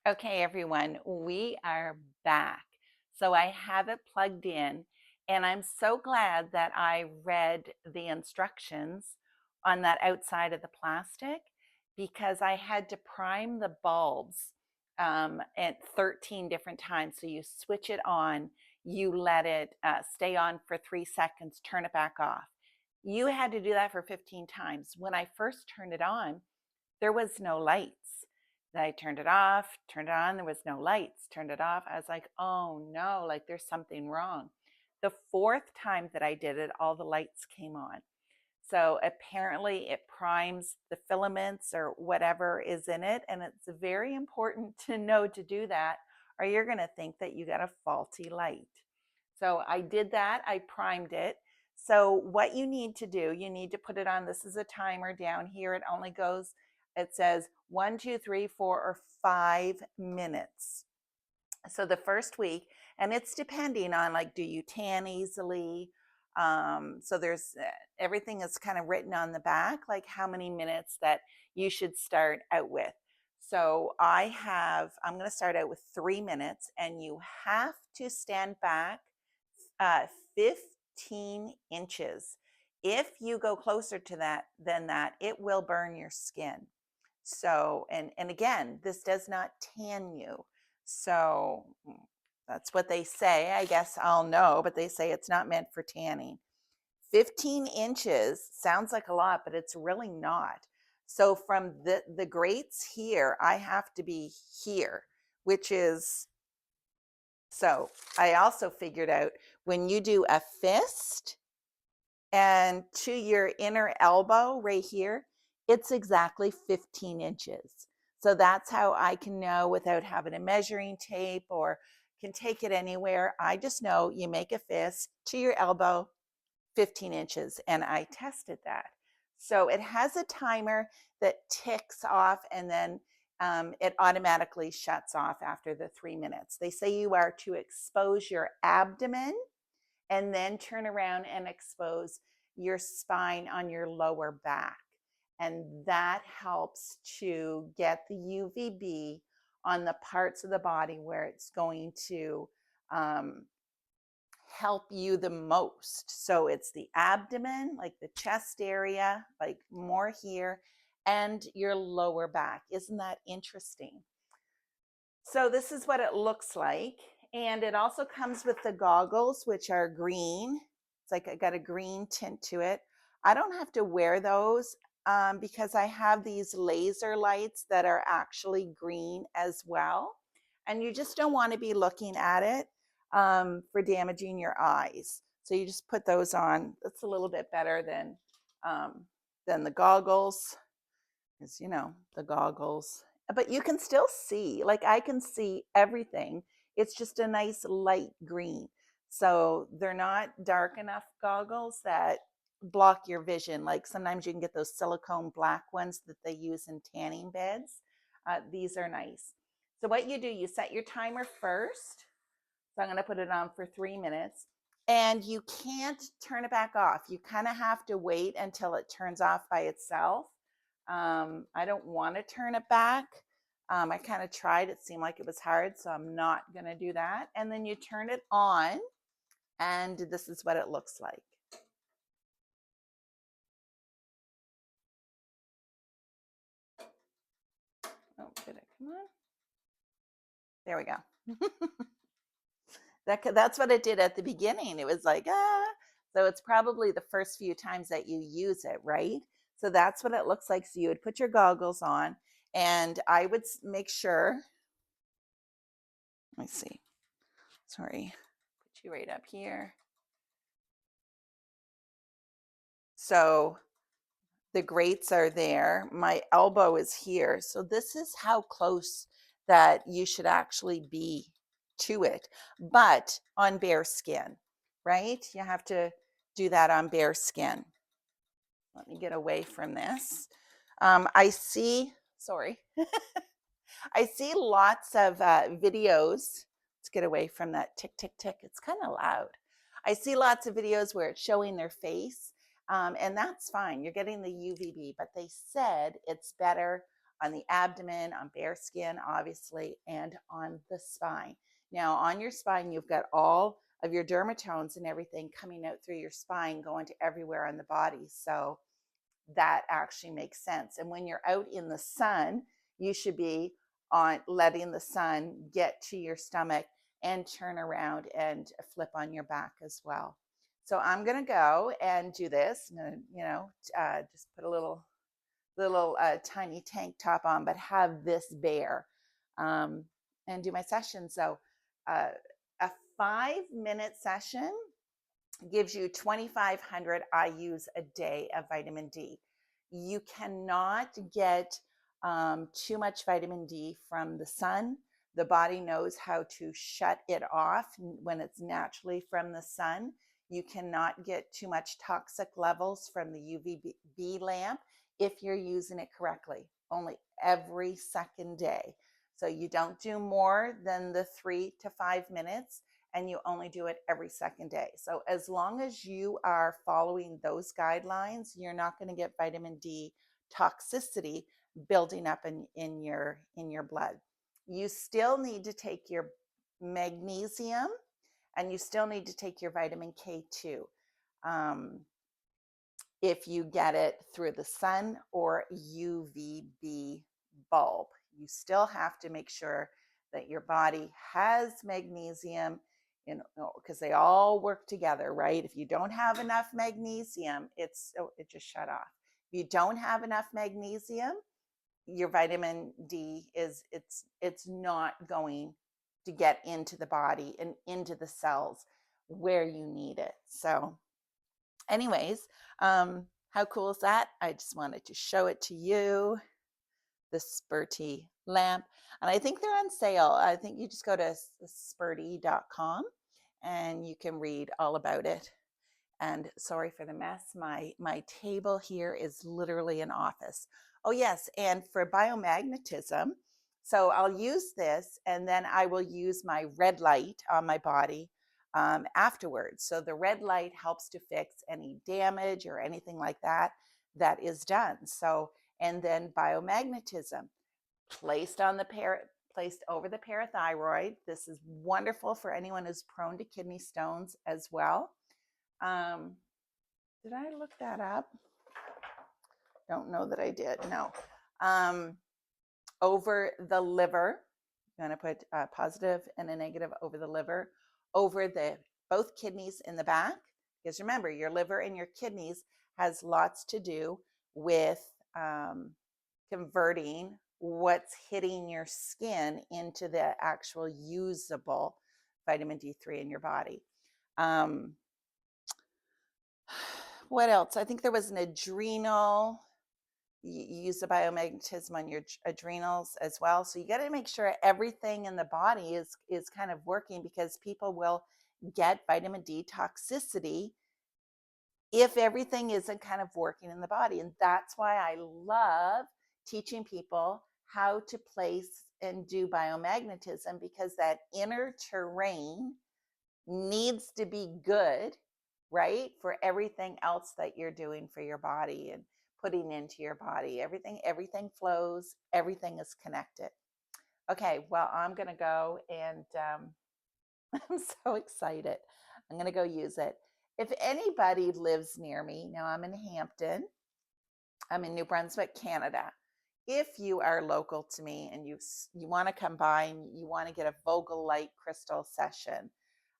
Okay, everyone, we are back. So I have it plugged in, and I'm so glad that I read the instructions on that outside of the plastic because I had to prime the bulbs at 13 different times. So you switch it on, you let it stay on for 3 seconds, turn it back off. You had to do that for 15 times. When I first turned it on, there was no lights. I turned it off, turned it on, there was no lights, turned it off. I was like, oh no, like there's something wrong. The fourth time that I did it, all the lights came on. So apparently it primes the filaments or whatever is in it. And it's very important to know to do that, or you're going to think that you got a faulty light. So I did that, I primed it. So what you need to do, you need to put it on. This is a timer down here. It only goes, it says 1, 2, 3, 4, or 5 minutes. So the first week, and it's depending on like, do you tan easily? So there's everything is kind of written on the back, like how many minutes that you should start out with. So I'm going to start out with 3 minutes, and you have to stand back 15 inches. If you go closer to that than that, it will burn your skin. So, and again, this does not tan you. So that's what they say. I guess I'll know, but they say it's not meant for tanning. 15 inches sounds like a lot, but it's really not. So from the grates here, I have to be here, which is, so I also figured out when you do a fist and to your inner elbow right here, it's exactly 15 inches. So that's how I can know without having a measuring tape or can take it anywhere. I just know you make a fist to your elbow, 15 inches, and I tested that. So it has a timer that ticks off, and then it automatically shuts off after the 3 minutes. They say you are to expose your abdomen and then turn around and expose your spine on your lower back. And that helps to get the UVB on the parts of the body where it's going to help you the most. So it's the abdomen, like the chest area, like more here, and your lower back. Isn't that interesting? So this is what it looks like. And it also comes with the goggles, which are green. It's like I got a green tint to it. I don't have to wear those because I have these laser lights that are actually green as well. And you just don't want to be looking at it for damaging your eyes. So you just put those on. That's a little bit better than the goggles, because you know the goggles. But you can still see. Like I can see everything. It's just a nice light green. So they're not dark enough goggles that block your vision. Like sometimes you can get those silicone black ones that they use in tanning beds. These are nice. So what you do, you set your timer first. So I'm going to put it on for 3 minutes. And you can't turn it back off. You kind of have to wait until it turns off by itself. I don't want to turn it back. I kind of tried. It seemed like it was hard, so I'm not going to do that. And then you turn it on, and this is what it looks like. Oh, did it come on? There we go. That's what it did at the beginning. It was like, ah. So it's probably the first few times that you use it, right? So that's what it looks like. So you would put your goggles on, and I would make sure. Let me see. Sorry. Put you right up here. So the grates are there. My elbow is here. So this is how close that you should actually be to it, but on bare skin, right? You have to do that on bare skin. Let me get away from this. I see, sorry, I see lots of videos. Let's get away from that tick, tick, tick. It's kind of loud. I see lots of videos where it's showing their face, and that's fine. You're getting the UVB, but they said it's better on the abdomen, on bare skin, obviously, and on the spine. Now, on your spine, you've got all of your dermatomes and everything coming out through your spine, going to everywhere on the body. So that actually makes sense. And when you're out in the sun, you should be on letting the sun get to your stomach and turn around and flip on your back as well. So I'm going to go and do this. I'm going to, just put a little tiny tank top on, but have this bare, and do my session. So a 5-minute session gives you 2,500 IUs a day of vitamin D. You cannot get too much vitamin D from the sun. The body knows how to shut it off when it's naturally from the sun. You cannot get too much toxic levels from the UVB lamp if you're using it correctly, only every second day. So you don't do more than the 3 to 5 minutes, and you only do it every second day. So as long as you are following those guidelines, you're not going to get vitamin D toxicity building up in your blood. You still need to take your magnesium, and you still need to take your vitamin K2. If you get it through the sun or UVB bulb, you still have to make sure that your body has magnesium, because they all work together, right? If you don't have enough magnesium, it just shut off. If you don't have enough magnesium, your vitamin D it's not going to get into the body and into the cells where you need it. So anyways, how cool is that? I just wanted to show it to you, the Sperti lamp. And I think they're on sale. I think you just go to sperti.com and you can read all about it. And sorry for the mess. My table here is literally an office. Oh yes, and for biomagnetism, so I'll use this and then I will use my red light on my body afterwards. So the red light helps to fix any damage or anything like that that is done. So, and then biomagnetism placed over the parathyroid. This is wonderful for anyone who's prone to kidney stones as well. Did I look that up? Don't know that I did. No. Over the liver, I'm going to put a positive and a negative over the liver, over the both kidneys in the back. Because remember, your liver and your kidneys has lots to do with converting what's hitting your skin into the actual usable vitamin D3 in your body. What else? I think there was an adrenal. You use the biomagnetism on your adrenals as well. So you got to make sure everything in the body is kind of working, because people will get vitamin D toxicity if everything isn't kind of working in the body. And that's why I love teaching people how to place and do biomagnetism, because that inner terrain needs to be good, right, for everything else that you're doing for your body and putting into your body. Everything flows, everything is connected. Okay, well, I'm gonna go and I'm so excited. I'm gonna go use it. If anybody lives near me, now I'm in Hampton, I'm in New Brunswick, Canada. If you are local to me and you want to come by and you want to get a Vogel light crystal session,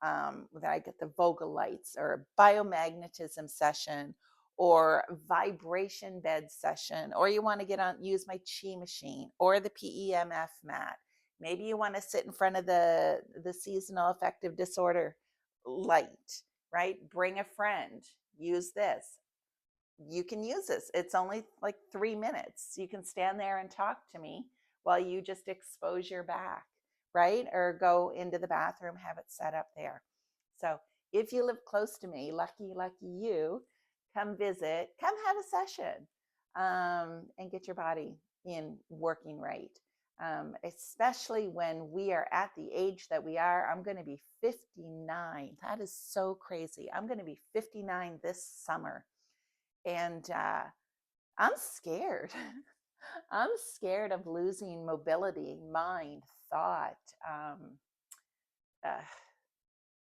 that I get the Vogel lights, or a biomagnetism session, or vibration bed session, or you want to use my chi machine or the PEMF mat. Maybe you want to sit in front of the seasonal affective disorder light, right? Bring a friend, use this. You can use this. It's only like 3 minutes. You can stand there and talk to me while you just expose your back, right? Or go into the bathroom, have it set up there. So if you live close to me, lucky you, come visit, come have a session, and get your body in working right. Especially when we are at the age that we are. I'm going to be 59. That is so crazy. I'm going to be 59 this summer. And I'm scared. I'm scared of losing mobility, mind, thought. Uh,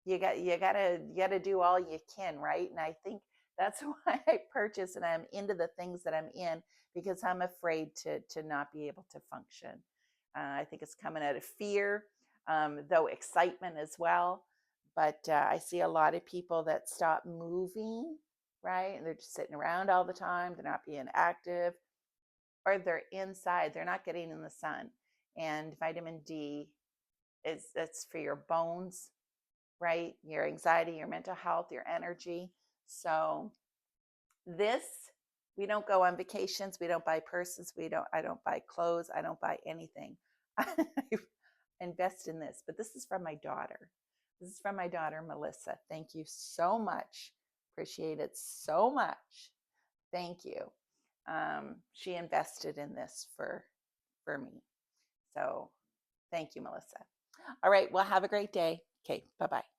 you gotta do all you can, right? And I think that's why I purchase and I'm into the things that I'm in, because I'm afraid to not be able to function. I think it's coming out of fear, though excitement as well. But I see a lot of people that stop moving, right? And they're just sitting around all the time. They're not being active, or they're inside. They're not getting in the sun. And vitamin D is that's for your bones, right? Your anxiety, your mental health, your energy. So this, we don't go on vacations, we don't buy purses, I don't buy clothes, I don't buy anything. I invest in this, but this is from my daughter. This is from my daughter, Melissa. Thank you so much. Appreciate it so much. Thank you. She invested in this for me. So thank you, Melissa. All right. Well, have a great day. Okay. Bye bye.